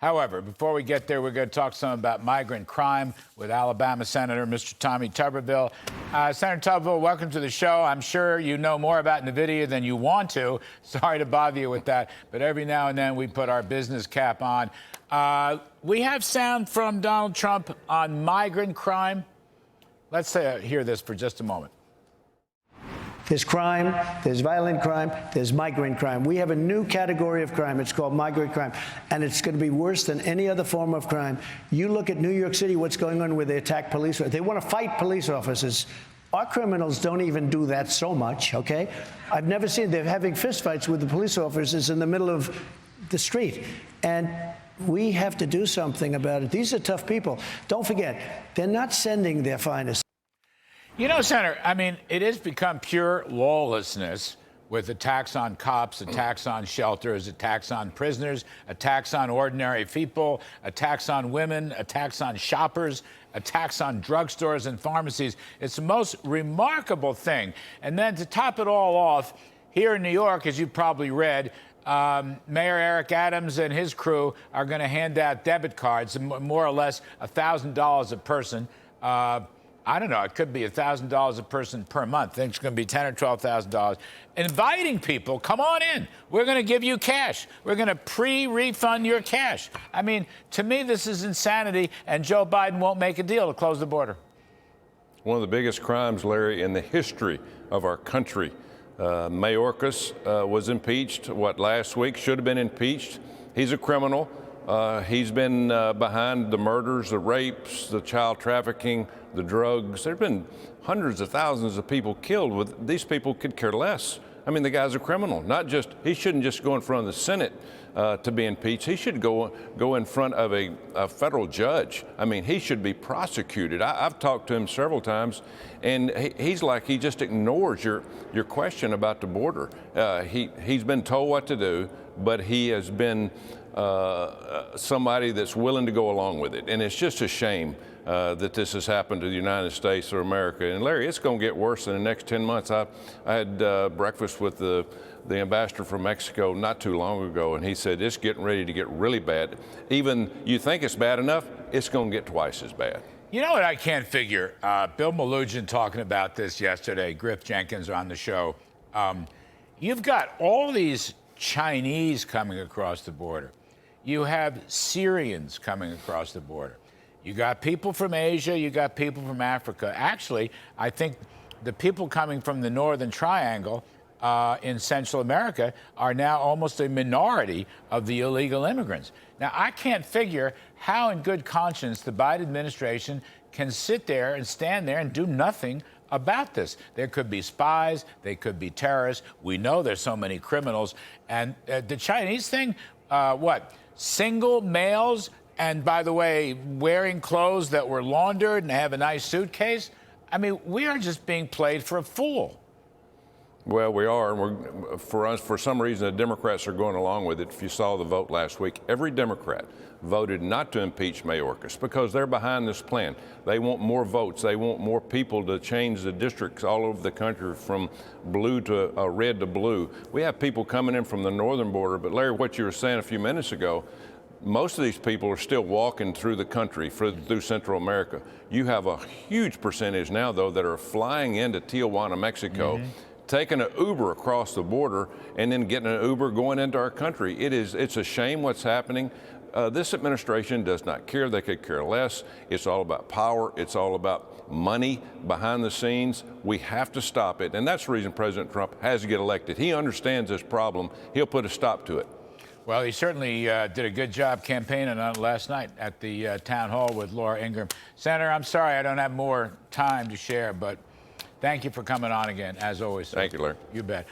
However, before we get there, we're going to talk some about migrant crime with Alabama Senator Mr. Tommy Tuberville. Senator Tuberville, welcome to the show. I'm sure you know more about NVIDIA than you want to. Sorry to bother you with that, but every now and then we put our business cap on. We have sound from Donald Trump on migrant crime. Let's hear this for just a moment. There's crime, there's violent crime, there's migrant crime. We have a new category of crime. It's called migrant crime, and it's going to be worse than any other form of crime. You look at New York City, what's going on where they attack police. They want to fight police officers. Our criminals don't even do that so much, okay? I've never seen, they're having fistfights with the police officers in the middle of the street. And we have to do something about it. These are tough people. Don't forget, they're not sending their finest. You know, Senator, I mean, it has become pure lawlessness with attacks on cops, attacks on shelters, attacks on prisoners, attacks on ordinary people, attacks on women, attacks on shoppers, attacks on drugstores and pharmacies. It's the most remarkable thing. And then to top it all off, here in New York, as you probably read, Mayor Eric Adams and his crew are going to hand out debit cards, more or less $1,000 a person. I don't know, it could be $1,000 a person per month. I think it's going to be $10,000 or $12,000. Inviting people, come on in. We're going to give you cash. We're going to pre-refund your cash. I mean, to me, this is insanity, and Joe Biden won't make a deal to close the border. One of the biggest crimes, Larry, in the history of our country. Mayorkas was impeached, last week? Should have been impeached. He's a criminal. He's been behind the murders, the rapes, the child trafficking, the drugs. There have been hundreds of thousands of people killed. These people could care less. I mean, the guy's a criminal. He shouldn't just go in front of the Senate to be impeached. He should go in front of a federal judge. I mean, he should be prosecuted. I've talked to him several times, and he's like, he just ignores your question about the border. He's been told what to do, but he has been somebody that's willing to go along with it. And it's just a shame that this has happened to the United States or America. And Larry, it's going to get worse in the next 10 months. I had breakfast with the ambassador from Mexico not too long ago, and he said it's getting ready to get really bad. Even you think it's bad enough, it's going to get twice as bad. You know what I can't figure? Bill Melugin talking about this yesterday, Griff Jenkins on the show. You've got all these Chinese coming across the border. You have Syrians coming across the border. You got people from Asia, you got people from Africa. Actually, I think the people coming from the Northern Triangle in Central America are now almost a minority of the illegal immigrants. Now, I can't figure how in good conscience the Biden administration can sit there and stand there and do nothing about this. There could be spies, they could be terrorists. We know there's so many criminals. And the Chinese thing, single males, and by the way, wearing clothes that were laundered and have a nice suitcase. I mean, we are just being played for a fool. Well, we are. For some reason, the Democrats are going along with it. If you saw the vote last week, every Democrat voted not to impeach Mayorkas because they're behind this plan. They want more votes. They want more people to change the districts all over the country from blue to red to blue. We have people coming in from the northern border. But Larry, what you were saying a few minutes ago, most of these people are still walking through the country, through Central America. You have a huge percentage now, though, that are flying into Tijuana, Mexico, taking an Uber across the border, and then getting an Uber going into our country. It's a shame what's happening. This administration does not care. They could care less. It's all about power. It's all about money behind the scenes. We have to stop it. And that's the reason President Trump has to get elected. He understands this problem. He'll put a stop to it. Well, he certainly did a good job campaigning on it last night at the town hall with Laura Ingraham. Senator, I'm sorry I don't have more time to share, but thank you for coming on again, as always. Sir. Thank you, Larry. You bet.